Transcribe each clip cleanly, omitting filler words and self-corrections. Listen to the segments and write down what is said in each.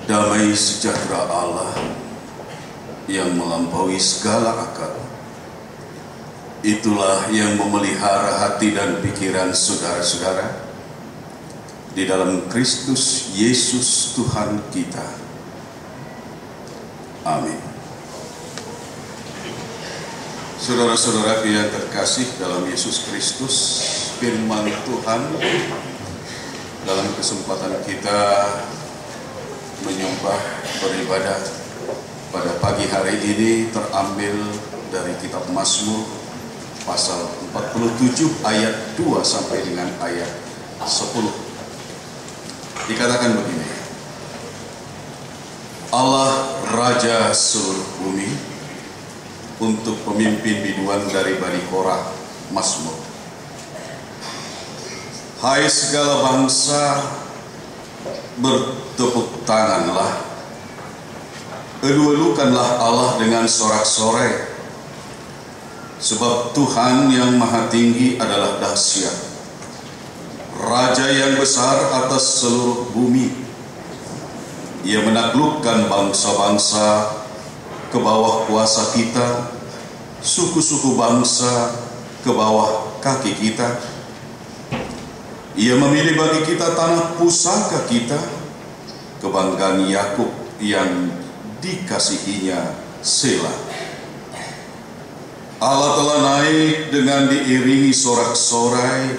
Damai sejahtera Allah yang melampaui segala akal, itulah yang memelihara hati dan pikiran saudara-saudara di dalam Kristus Yesus Tuhan kita. Amin. Saudara-saudaraku yang terkasih dalam Yesus Kristus, firman Tuhan dalam kesempatan kita menyembah beribadah pada pagi hari ini terambil dari kitab Mazmur pasal 47 ayat 2 sampai dengan ayat 10. Dikatakan begini: Allah Raja seluruh bumi, untuk pemimpin biduan dari Bani Korah, Mazmur. Hai segala bangsa, bertepuk tanganlah, elu-elukanlah Allah dengan sorak-sorai, sebab Tuhan yang Maha Tinggi adalah dahsyat, Raja yang besar atas seluruh bumi. Ia menaklukkan bangsa-bangsa ke bawah kuasa kita, suku-suku bangsa ke bawah kaki kita. Ia memilih bagi kita tanah pusaka kita, kebanggaan Yakub yang dikasihinya Selah. Allah telah naik dengan diiringi sorak-sorai,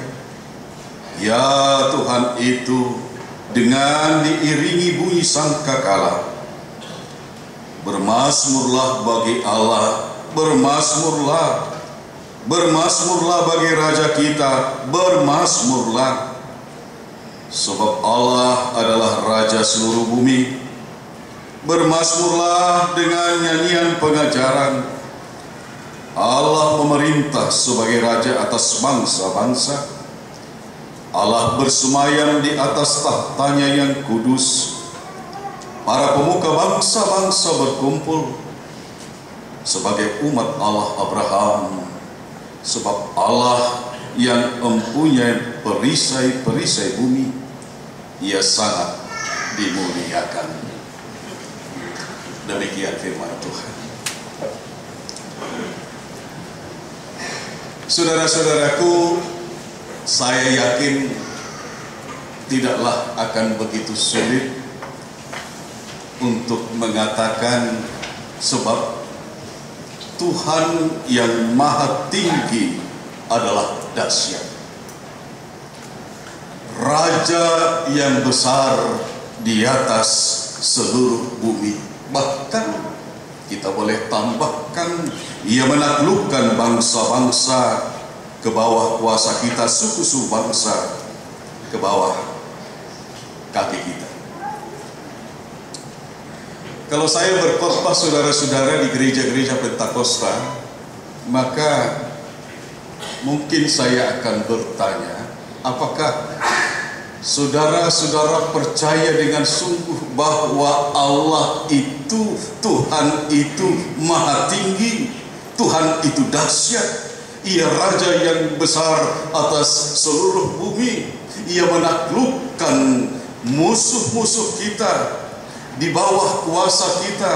ya Tuhan itu dengan diiringi bunyi sangkakala. Bermazmurlah bagi Allah, bermazmurlah, bermazmurlah bagi Raja kita, bermazmurlah. Sebab Allah adalah Raja seluruh bumi. Bermazmurlah dengan nyanyian pengajaran. Allah memerintah sebagai Raja atas bangsa-bangsa. Allah bersemayam di atas tahtanya yang kudus. Para pemuka bangsa-bangsa berkumpul sebagai umat Allah Abraham. Sebab Allah yang mempunyai perisai-perisai bumi, Ia sangat dimuliakan. Demikian firman Tuhan. Saudara-saudaraku, saya yakin tidaklah akan begitu sulit untuk mengatakan sebab Tuhan yang Maha Tinggi adalah dahsyat, Raja yang besar di atas seluruh bumi. Bahkan kita boleh tambahkan, Ia menaklukkan bangsa-bangsa ke bawah kuasa kita, suku-suku bangsa ke bawah kaki kita. Kalau saya berkhotbah saudara-saudara di gereja-gereja Pentakosta, maka mungkin saya akan bertanya, apakah saudara-saudara percaya dengan sungguh bahwa Allah itu, Tuhan itu Maha Tinggi, Tuhan itu dahsyat, Ia Raja yang besar atas seluruh bumi. Ia menaklukkan musuh-musuh kita di bawah kuasa kita,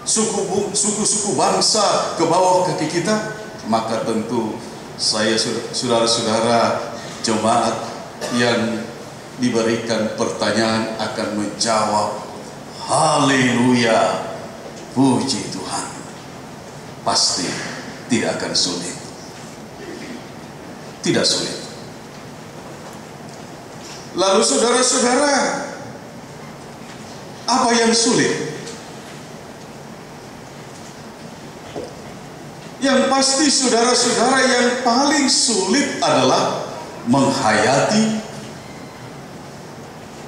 suku-suku bangsa ke bawah kaki kita. Maka tentu saya, saudara-saudara jemaat yang diberikan pertanyaan, akan menjawab haleluya, puji Tuhan. Pasti tidak akan sulit. Tidak sulit. Lalu saudara-saudara, apa yang sulit? Yang pasti saudara-saudara, yang paling sulit adalah menghayati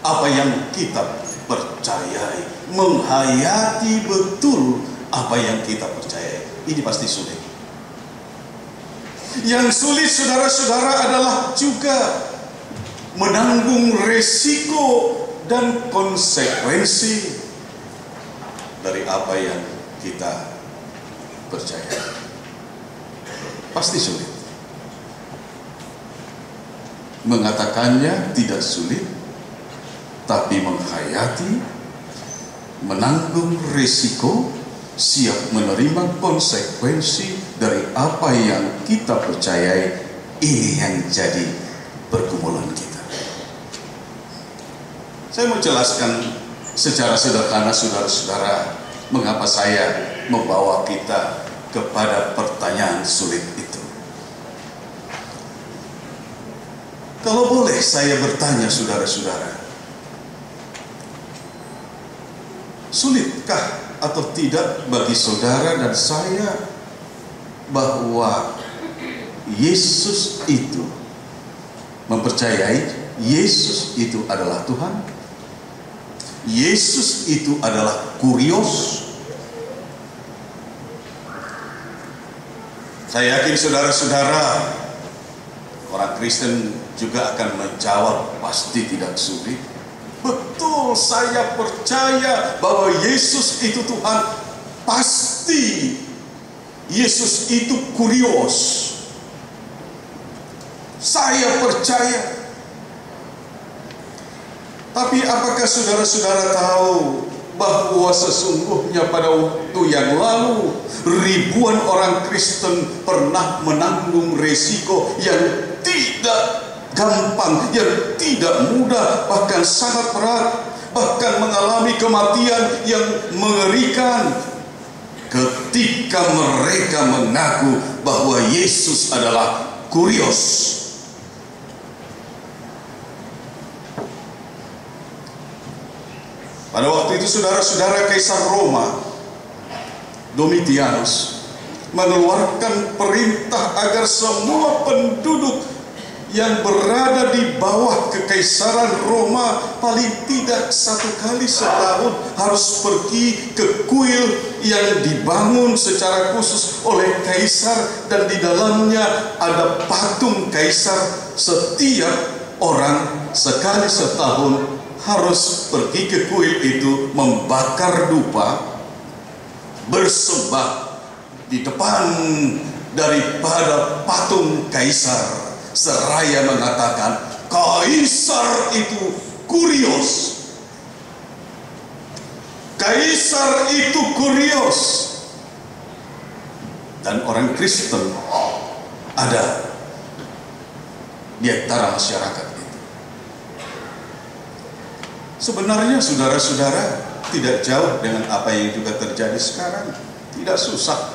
apa yang kita percayai, menghayati betul apa yang kita percayai. Ini pasti sulit. Yang sulit saudara-saudara adalah juga menanggung resiko dan konsekuensi dari apa yang kita percaya. Pasti sulit. Mengatakannya tidak sulit, tapi menghayati menanggung risiko, siap menerima konsekuensi dari apa yang kita percayai. Ini yang jadi pergumulan kita. Saya mau jelaskan secara sederhana, saudara-saudara, mengapa saya membawa kita kepada pertanyaan sulit itu. Kalau boleh saya bertanya, saudara-saudara, sulitkah atau tidak bagi saudara dan saya bahwa Yesus itu, mempercayai Yesus itu adalah Tuhan, Yesus itu adalah kurios? Saya yakin saudara-saudara, orang Kristen juga akan menjawab pasti tidak sulit. Betul, saya percaya bahwa Yesus itu Tuhan. Pasti Yesus itu kurios. Saya percaya. Tapi apakah saudara-saudara tahu bahwa sesungguhnya pada waktu yang lalu ribuan orang Kristen pernah menanggung resiko yang tidak gampang, yang tidak mudah, bahkan sangat berat, bahkan mengalami kematian yang mengerikan ketika mereka mengaku bahwa Yesus adalah kurios. Pada waktu itu saudara-saudara, Kaisar Roma Domitianus mengeluarkan perintah agar semua penduduk yang berada di bawah kekaisaran Roma paling tidak 1 kali setahun harus pergi ke kuil yang dibangun secara khusus oleh kaisar, dan di dalamnya ada patung kaisar. Setiap orang sekali setahun harus pergi ke kuil itu, membakar dupa, bersembah di depan daripada patung kaisar, seraya mengatakan kaisar itu kurios, kaisar itu kurios. Dan orang Kristen ada di antara masyarakat itu. Sebenarnya saudara-saudara, tidak jauh dengan apa yang juga terjadi sekarang. Tidak susah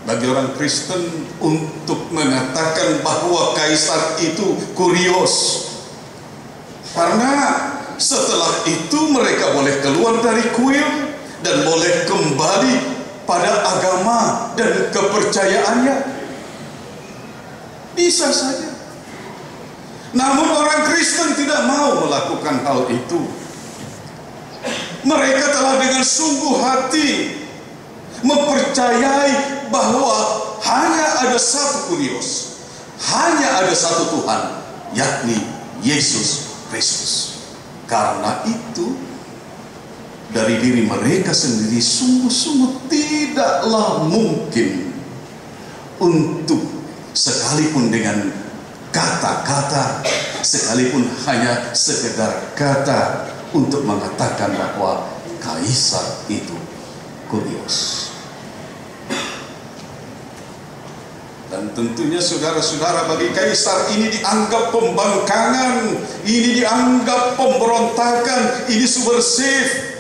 bagi orang Kristen untuk mengatakan bahwa kaisar itu kurios, karena setelah itu mereka boleh keluar dari kuil dan boleh kembali pada agama dan kepercayaannya. Bisa saja. Namun orang Kristen tidak mau melakukan hal itu. Mereka telah dengan sungguh hati mempercayai bahwa hanya ada satu kurios, hanya ada satu Tuhan, yakni Yesus Kristus. Karena itu dari diri mereka sendiri sungguh-sungguh tidaklah mungkin untuk sekalipun dengan kata-kata, sekalipun hanya sekedar kata, untuk mengatakan bahwa kaisar itu kurios. Dan tentunya saudara-saudara, bagi kaisar ini dianggap pembangkangan, ini dianggap pemberontakan, ini subversif.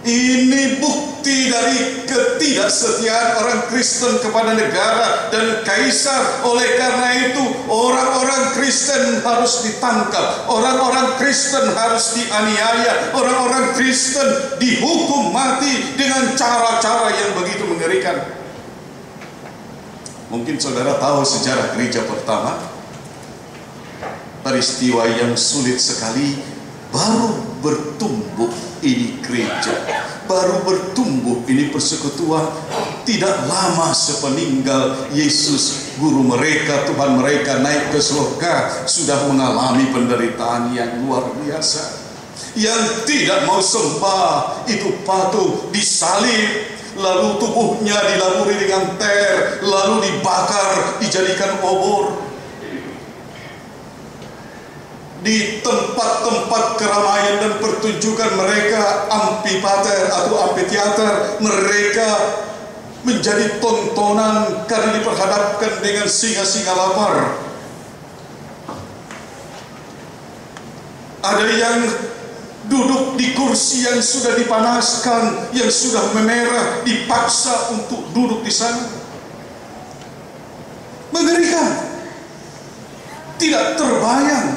Ini bukti dari ketidaksetiaan orang Kristen kepada negara dan kaisar. Oleh karena itu, orang-orang Kristen harus ditangkap, orang-orang Kristen harus dianiaya, orang-orang Kristen dihukum mati dengan cara-cara yang begitu mengerikan. Mungkin saudara tahu sejarah gereja pertama, peristiwa yang sulit sekali. Baru bertumbuh ini gereja, baru bertumbuh ini persekutuan. Tidak lama sepeninggal Yesus, guru mereka, Tuhan mereka, naik ke surga, sudah mengalami penderitaan yang luar biasa. Yang tidak mau sembah itu patung, disalib, lalu tubuhnya dilaburi dengan ter, lalu dibakar, dijadikan obor. di tempat-tempat keramaian dan pertunjukan mereka, amfitheater atau amphitheater, mereka menjadi tontonan karena diperhadapkan dengan singa-singa lapar. Ada yang duduk di kursi yang sudah dipanaskan, yang sudah memerah, dipaksa untuk duduk di sana. Mengerikan. Tidak terbayang.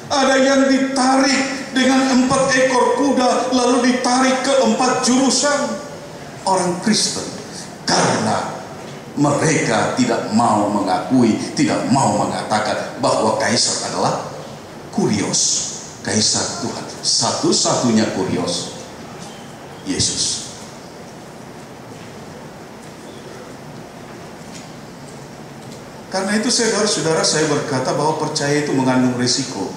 Ada yang ditarik dengan 4 ekor kuda, lalu ditarik ke 4 jurusan orang Kristen, karena mereka tidak mau mengakui, tidak mau mengatakan bahwa Kaisar adalah Kurios, Kaisar Tuhan. Satu-satunya Kurios, Yesus. Karena itu saudara-saudara, saya berkata bahwa percaya itu mengandung risiko.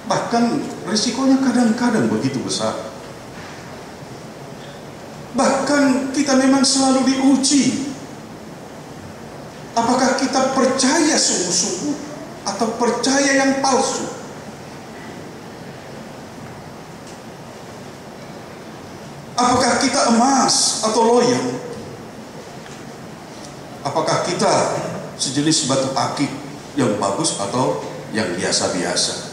Bahkan risikonya kadang-kadang begitu besar. Bahkan kita memang selalu diuji. Apakah kita percaya sungguh-sungguh atau percaya yang palsu? Apakah kita emas atau loyang? Apakah kita sejenis batu akik yang bagus atau yang biasa-biasa?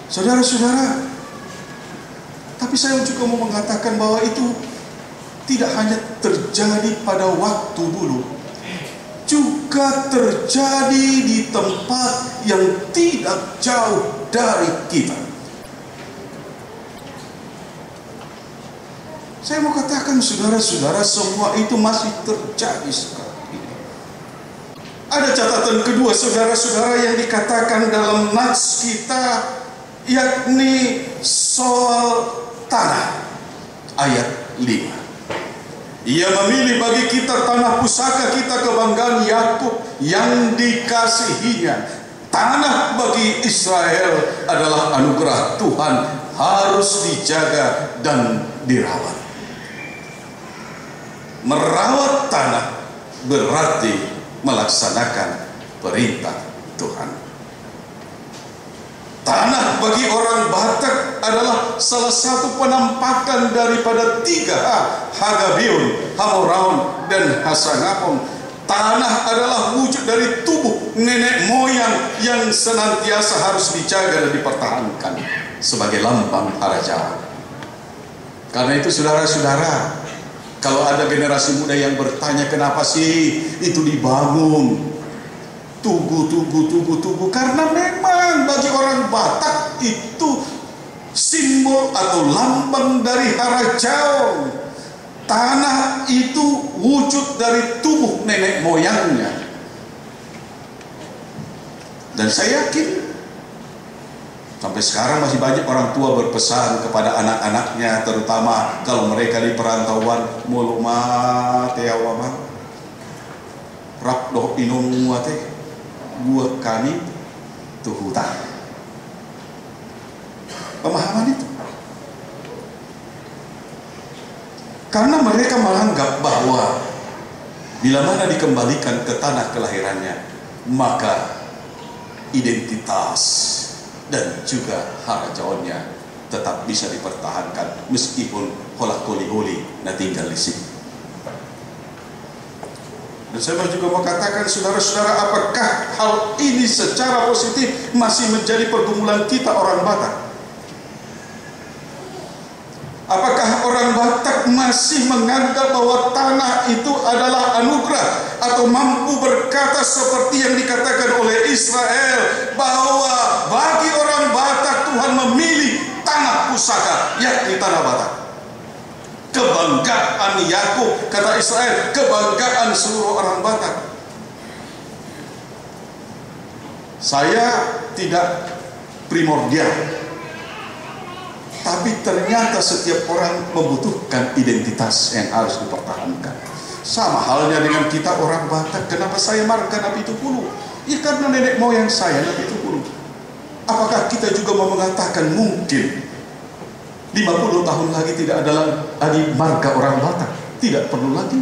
Saudara-saudara, tapi saya juga mau mengatakan bahwa itu tidak hanya terjadi pada waktu dulu, juga terjadi di tempat yang tidak jauh dari kita. Saya mau katakan saudara-saudara, semua itu masih terjadi sekarang ini. Ada catatan kedua saudara-saudara yang dikatakan dalam nats kita, yakni soal tanah. Ayat 5. Ia memilih bagi kita tanah pusaka kita, kebanggaan Yakub yang dikasihinya. Tanah bagi Israel adalah anugerah Tuhan, harus dijaga dan dirawat. Merawat tanah berarti melaksanakan perintah Tuhan. Tanah bagi orang Batak adalah salah satu penampakan daripada 3H, Hagabiun, Hamoraun, dan Hasangapon. Tanah adalah wujud dari tubuh nenek moyang yang senantiasa harus dijaga dan dipertahankan sebagai lambang hara Jawa. Karena itu saudara-saudara, kalau ada generasi muda yang bertanya kenapa sih itu dibangun, tugu, karena memang bagi orang Batak itu simbol atau lambang dari hara Jawa. Tanah itu wujud dari tubuh nenek moyangnya. Dan saya yakin sampai sekarang masih banyak orang tua berpesan kepada anak-anaknya, terutama kalau mereka di perantauan, muluma teawama rakdoh inung wate buat kami tuh hutan. Pemahaman itu. Karena mereka menganggap bahwa bila mana dikembalikan ke tanah kelahirannya, maka identitas dan juga hara Jawanya tetap bisa dipertahankan meskipun holak koli-holi na tinggal di sini. Dan saya juga mau katakan saudara-saudara, apakah hal ini secara positif masih menjadi pergumulan kita orang Batak? Apakah orang Batak masih menganggap bahwa tanah itu adalah anugerah, atau mampu berkata seperti yang dikatakan oleh Israel bahwa bagi orang Batak Tuhan memilih tanah pusaka, yakni tanah Batak? Kebanggaan Yakub, kata Israel, kebanggaan seluruh orang Batak. Saya tidak primordial, tapi ternyata setiap orang membutuhkan identitas yang harus dipertahankan. Sama halnya dengan kita orang Batak. Kenapa saya marga Nabi Tukulu? Ya karena nenek moyang saya Nabi Tukulu. Apakah kita juga mau mengatakan mungkin 50 tahun lagi tidak ada lagi marga orang Batak? Tidak perlu lagi.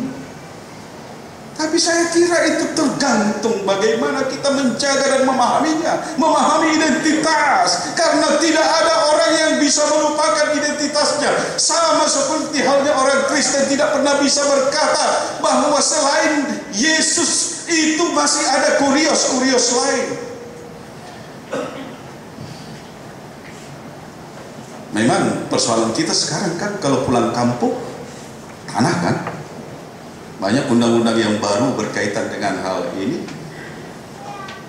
Tapi saya kira itu tergantung tergantung bagaimana kita menjaga dan memahaminya, memahami identitas. Karena tidak ada orang yang bisa melupakan identitasnya. Sama seperti halnya orang Kristen tidak pernah bisa berkata bahwa selain Yesus itu masih ada kurios lain. Memang persoalan kita sekarang kan kalau pulang kampung, tanah kan. Banyak undang-undang yang baru berkaitan dengan hal ini.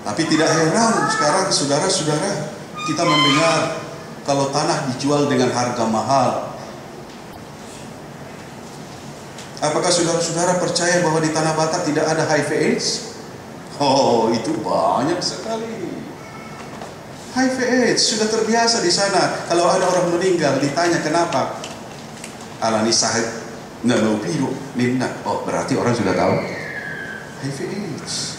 Tapi tidak heran sekarang saudara-saudara kita mendengar kalau tanah dijual dengan harga mahal. Apakah saudara-saudara percaya bahwa di Tanah Batak tidak ada HIV/AIDS? Oh, itu banyak sekali. HIV/AIDS sudah terbiasa di sana. Kalau ada orang meninggal ditanya kenapa, alani sahid nggak mau biru, nina. Oh, berarti orang sudah tahu HIV/AIDS.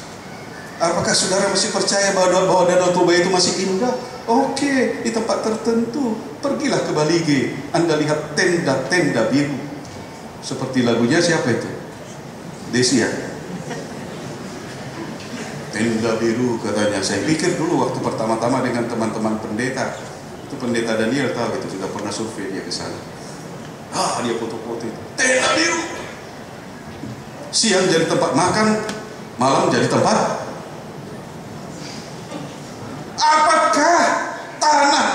Apakah saudara masih percaya bahwa Danau Toba itu masih indah? Oke, di tempat tertentu. Pergilah ke Balige, Anda lihat tenda-tenda biru. Seperti lagunya siapa itu? Desi ya? Tenda biru katanya. Saya pikir dulu waktu pertama-tama dengan teman-teman pendeta, itu pendeta Daniel tahu itu, sudah pernah survei dia ke sana. Dia foto-foto itu. Tenda biru. Siang jadi tempat makan, malam jadi tempat. Apakah tanah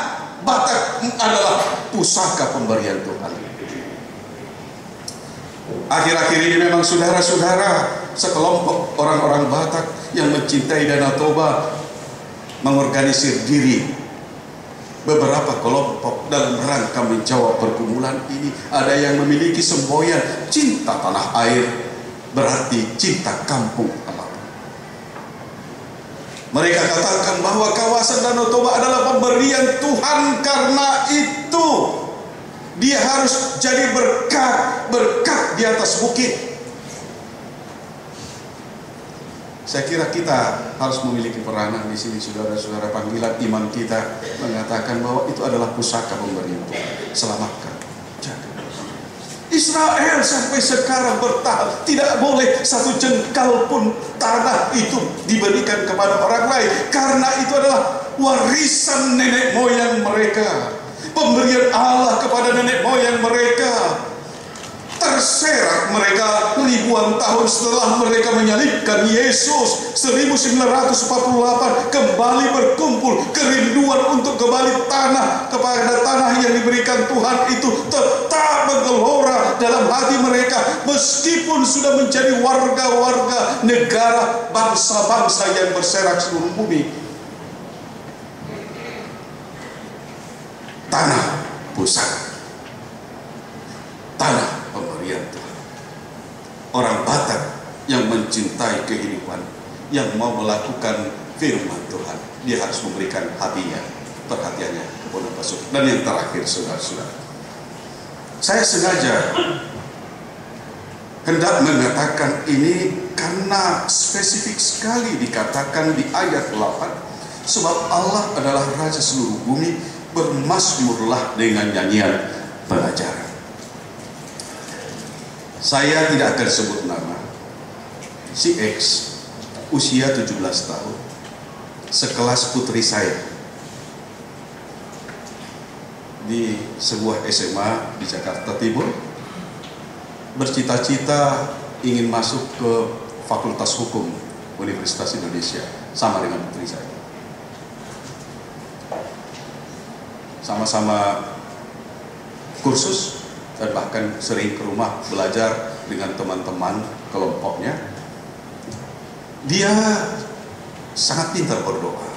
Batak adalah pusaka pemberian Tuhan? Akhir-akhir ini memang saudara-saudara, sekelompok orang-orang Batak yang mencintai Danau Toba mengorganisir diri beberapa kelompok dalam rangka menjawab pergumulan ini. Ada yang memiliki semboyan cinta tanah air, berarti cinta kampung halaman. Mereka katakan bahwa kawasan Danau Toba adalah pemberian Tuhan, karena itu dia harus jadi berkat di atas bukit. Saya kira kita harus memiliki peranan di sini, saudara-saudara. Panggilan iman kita mengatakan bahwa itu adalah pusaka pemberian Tuhan. Selamatkan, jaga. Israel sampai sekarang bertahan, tidak boleh satu jengkal pun tanah itu diberikan kepada orang lain, karena itu adalah warisan nenek moyang mereka, pemberian Allah kepada nenek moyang mereka. Terserak mereka ribuan tahun setelah mereka menyalibkan Yesus. 1948 kembali berkumpul, kerinduan untuk kembali kepada tanah yang diberikan Tuhan itu tetap menggelora dalam hati mereka, meskipun sudah menjadi warga-warga negara bangsa-bangsa yang berserak seluruh bumi. Tanah pusaka, tanah pemberian Tuhan. Orang Batak yang mencintai kehidupan, yang mau melakukan firman Tuhan, dia harus memberikan hatinya, perhatiannya kepada Pasuk. Dan yang terakhir, saudara-saudara, saya sengaja hendak mengatakan ini karena spesifik sekali dikatakan di ayat 8, sebab Allah adalah Raja seluruh bumi, bermazmurlah dengan nyanyian pengajaran. Saya tidak akan sebut nama. Si X, usia 17 tahun, sekelas putri saya, di sebuah SMA di Jakarta Timur, bercita-cita ingin masuk ke Fakultas Hukum Universitas Indonesia, sama dengan putri saya. Sama-sama kursus, dan bahkan sering ke rumah belajar dengan teman-teman kelompoknya. Dia sangat pintar berdoa,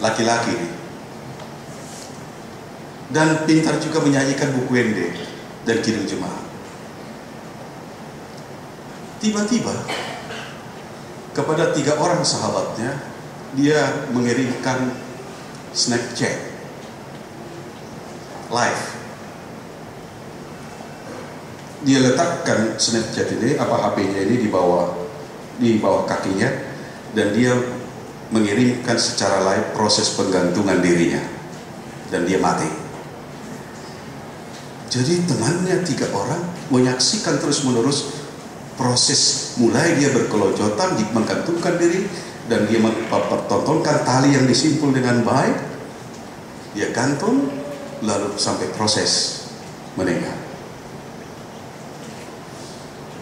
laki-laki, dan pintar juga menyanyikan buku ende dan kidung jemaat. Tiba-tiba kepada 3 orang sahabatnya dia mengirimkan Snapchat live. Dia letakkan Snapchat ini, HP-nya ini di bawah kakinya, dan dia mengirimkan secara live proses penggantungan dirinya, dan dia mati. Jadi temannya 3 orang menyaksikan terus-menerus proses mulai dia berkelojotan, menggantungkan diri, dan dia mempertontonkan tali yang disimpul dengan baik, dia gantung, lalu sampai proses meninggal.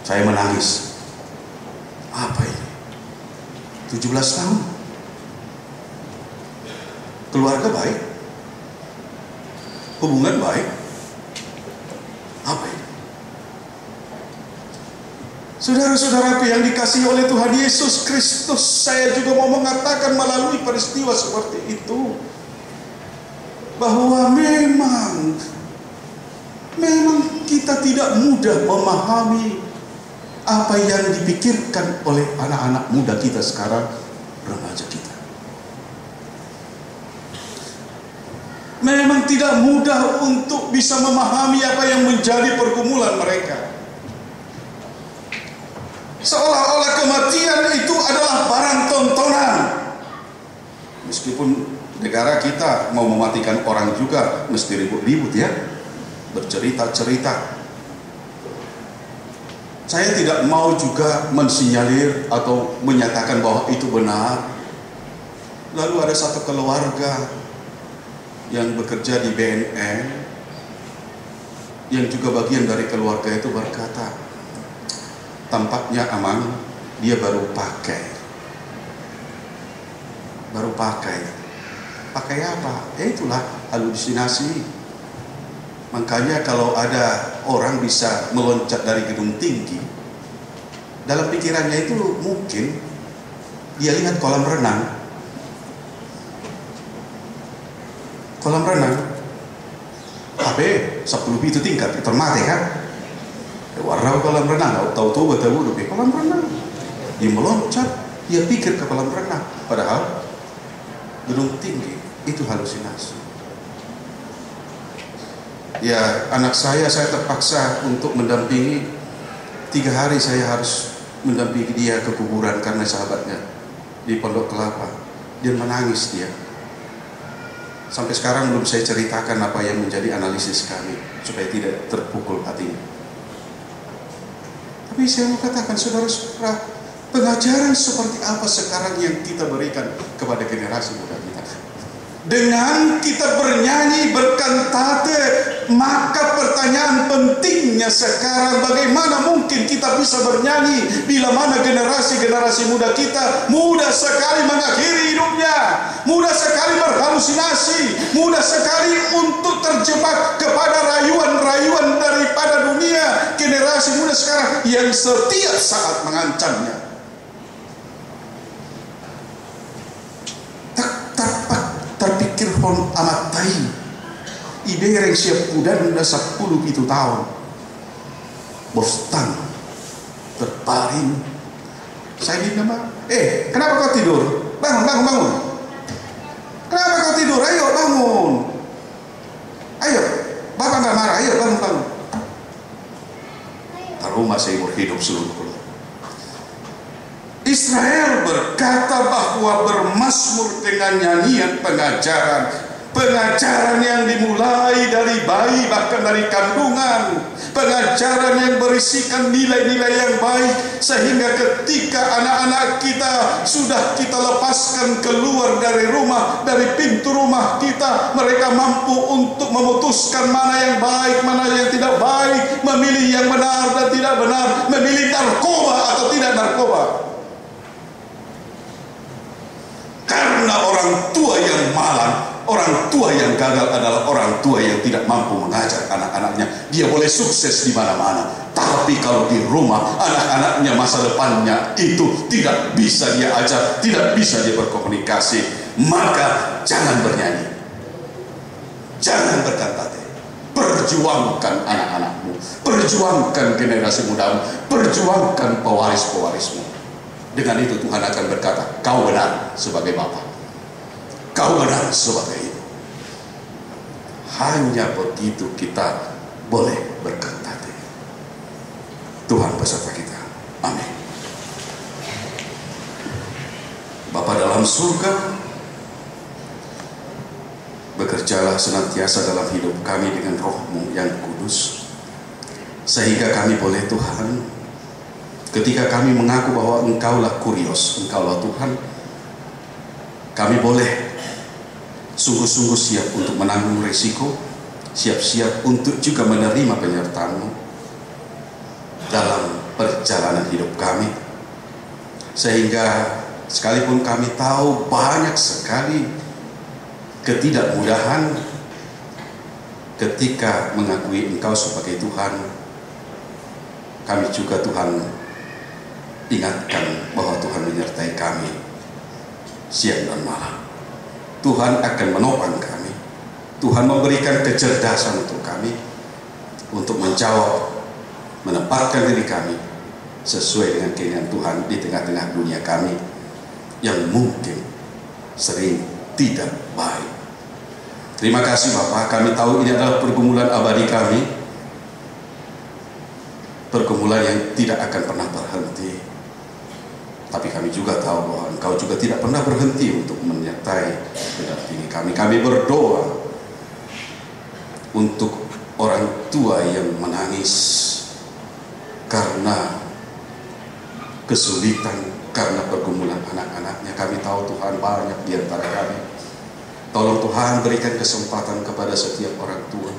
Saya menangis. Apa ini? 17 tahun. Keluarga baik, hubungan baik. Apa ini? Saudara-saudaraku yang dikasihi oleh Tuhan Yesus Kristus, saya juga mau mengatakan melalui peristiwa seperti itu, bahwa memang kita tidak mudah memahami apa yang dipikirkan oleh anak-anak muda kita sekarang, remaja kita. Memang tidak mudah untuk bisa memahami apa yang menjadi pergumulan mereka. Seolah-olah kematian itu adalah barang tontonan. Meskipun negara kita mau mematikan orang juga mesti ribut-ribut ya, bercerita-cerita. Saya tidak mau juga mensinyalir atau menyatakan bahwa itu benar. Lalu ada satu keluarga yang bekerja di BNN, yang juga bagian dari keluarga itu berkata, tampaknya aman, dia baru pakai. Pakai apa? Itulah halusinasi. Makanya kalau ada orang bisa meloncat dari gedung tinggi, dalam pikirannya itu mungkin dia lihat kolam renang. HP 10 itu tingkat, termati kan? Warna kolam renang, tahu-tahu betul di kolam renang. Dia meloncat, dia pikir ke kolam renang, padahal gedung tinggi itu halusinasi. Ya, anak saya terpaksa untuk mendampingi. 3 hari saya harus mendampingi dia ke kuburan karena sahabatnya di Pondok Kelapa. Dia menangis dia. Sampai sekarang belum saya ceritakan apa yang menjadi analisis kami supaya tidak terpukul hatinya. Tapi saya mau katakan, saudara-saudara, pengajaran seperti apa sekarang yang kita berikan kepada generasi muda kita? Dengan kita bernyanyi, berkantate, maka pertanyaan pentingnya sekarang, bagaimana mungkin kita bisa bernyanyi bila mana generasi-generasi muda kita mudah sekali mengakhiri hidupnya, mudah sekali berhalusinasi, mudah sekali untuk terjebak kepada rayuan-rayuan daripada dunia. Generasi muda sekarang yang setiap saat mengancamnya. Terpikir hon amat tai ibereng siap kudan na 10 itu tahun bostan terparing. Saya di nama kenapa kau tidur? Bangun. Kenapa kau tidur? Ayo bangun, ayo, bapak nggak marah, ayo bangun. Taruh masih hidup seluruh. Israel berkata bahwa bermazmur dengan nyanyian pengajaran yang dimulai dari bayi, bahkan dari kandungan, pengajaran yang berisikan nilai-nilai yang baik, sehingga ketika anak-anak kita sudah kita lepaskan keluar dari rumah, dari pintu rumah kita, mereka mampu untuk memutuskan mana yang baik, mana yang tidak baik, memilih yang benar dan tidak benar, memilih narkoba atau tidak narkoba. Karena orang tua yang malang, orang tua yang gagal adalah orang tua yang tidak mampu mengajar anak-anaknya. Dia boleh sukses di mana-mana, tapi kalau di rumah anak-anaknya masa depannya itu tidak bisa dia ajar, tidak bisa dia berkomunikasi. Maka jangan bernyanyi, jangan berkantate. Perjuangkan anak-anakmu, perjuangkan generasi mudamu, perjuangkan pewaris-pewarismu. Dengan itu Tuhan akan berkata, kau benar sebagai bapak, kau benar sebagai ibu. Hanya begitu kita boleh berkata. Tuhan beserta kita. Amin. Bapa dalam surga, bekerjalah senantiasa dalam hidup kami dengan Roh-Mu yang kudus, sehingga kami boleh Tuhan Ketika kami mengaku bahwa Engkaulah Kurios, Engkaulah Tuhan, kami boleh sungguh-sungguh siap untuk menanggung risiko, siap-siap untuk juga menerima penyertaan-Mu dalam perjalanan hidup kami. Sehingga sekalipun kami tahu banyak sekali ketidakmudahan ketika mengakui Engkau sebagai Tuhan, kami juga Tuhan ingatkan bahwa Tuhan menyertai kami siang dan malam. Tuhan akan menopang kami. Tuhan memberikan kecerdasan untuk kami untuk menjawab, menempatkan diri kami sesuai dengan keinginan Tuhan di tengah-tengah dunia kami yang mungkin sering tidak baik. Terima kasih Bapa, kami tahu ini adalah pergumulan abadi kami, pergumulan yang tidak akan pernah berhenti. Tapi kami juga tahu bahwa Engkau juga tidak pernah berhenti untuk menyertai mendampingi kami. Kami berdoa untuk orang tua yang menangis karena kesulitan, karena pergumulan anak-anaknya. Kami tahu Tuhan banyak di antara kami. Tolong Tuhan berikan kesempatan kepada setiap orang tua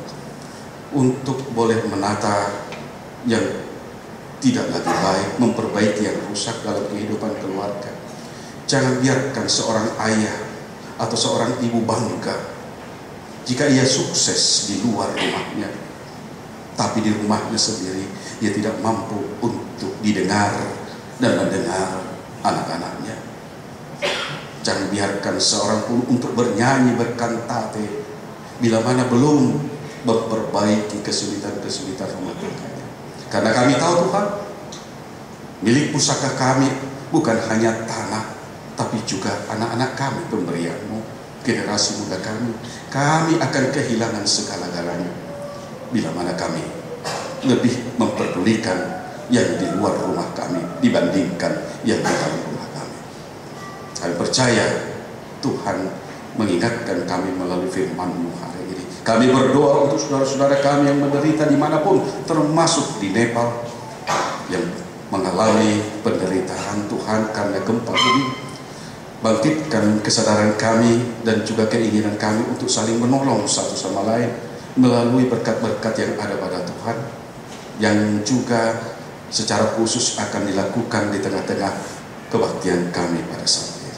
untuk boleh menata yang tidak lagi baik, memperbaiki yang rusak dalam kehidupan keluarga. Jangan biarkan seorang ayah atau seorang ibu bangga jika ia sukses di luar rumahnya, tapi di rumahnya sendiri ia tidak mampu untuk didengar dan mendengar anak-anaknya. Jangan biarkan seorang pun untuk bernyanyi, berkantate, bila mana belum memperbaiki kesulitan-kesulitan rumah tangganya. Karena kami tahu Tuhan, milik pusaka kami bukan hanya tanah, tapi juga anak-anak kami, pemberian-Mu, generasi muda kami. Kami akan kehilangan segala-galanya bila mana kami lebih memperdulikan yang di luar rumah kami dibandingkan yang di dalam rumah kami. Kami percaya Tuhan mengingatkan kami melalui firman-Mu hari ini. Kami berdoa untuk saudara-saudara kami yang menderita dimanapun, termasuk di Nepal, yang mengalami penderitaan. Tuhan, karena gempa bumi, bangkitkan kesadaran kami dan juga keinginan kami untuk saling menolong satu sama lain melalui berkat-berkat yang ada pada Tuhan, yang juga secara khusus akan dilakukan di tengah-tengah kebaktian kami pada saat ini.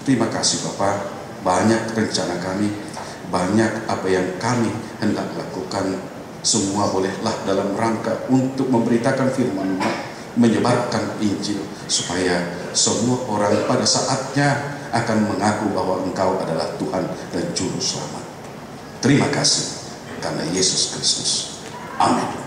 Terima kasih Bapa, banyak rencana kami, banyak apa yang kami hendak lakukan, semua bolehlah dalam rangka untuk memberitakan firman-Mu, menyebarkan Injil, supaya semua orang pada saatnya akan mengaku bahwa Engkau adalah Tuhan dan Juru Selamat. Terima kasih karena Yesus Kristus. Amin.